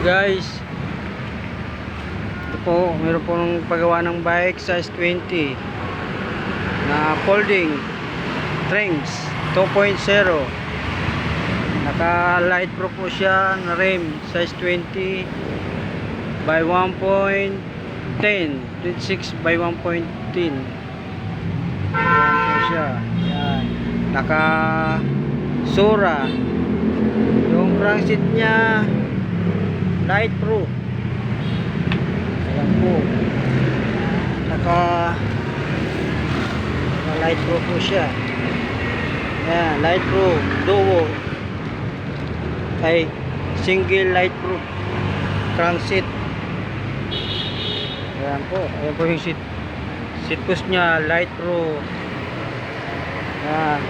Guys, ito po, meron po ng paggawa ng bike size 20 na folding strings 2.0. Naka light pro po siya na rim size 20 by 1.10 26 by 1.10. Ayan po siya. Ayan. Naka Sura. Yung crankset niya light pro. Ayan po. Naka light pro po siya. Ayan, light pro duo ay single light pro crankset. Ayan po. Ayan po yung seat post nya light pro. Ayan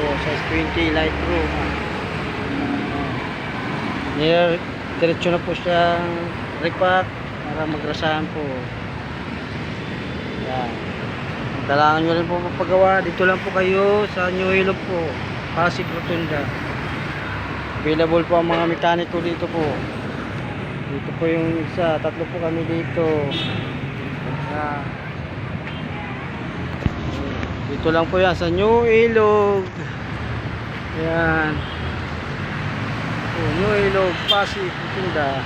po, size 20 light pro. Diretso na po siyang repack para magrasahan po. Yan. Kailangan nyo rin po magpagawa. Dito lang po kayo sa New Ilog po, Pasig Rotunda. Available po ang mga mekaniko dito po. Dito po yung isa, tatlo po kami dito. Yan. Dito lang po yan sa New Ilog. Yan. New Ilog, Pasig Rotunda.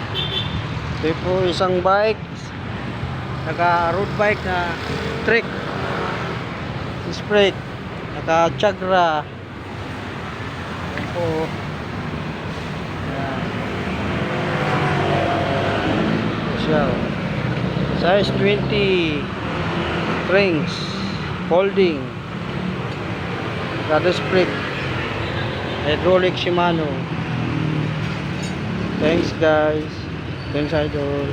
Ito po isang bike, naka road bike na trick sprite, naka Chagra. Ayan po. Ayan. Ito siya. Size 20 strings folding, naka disc brake, hydraulic Shimano. Thanks guys. Thanks idol.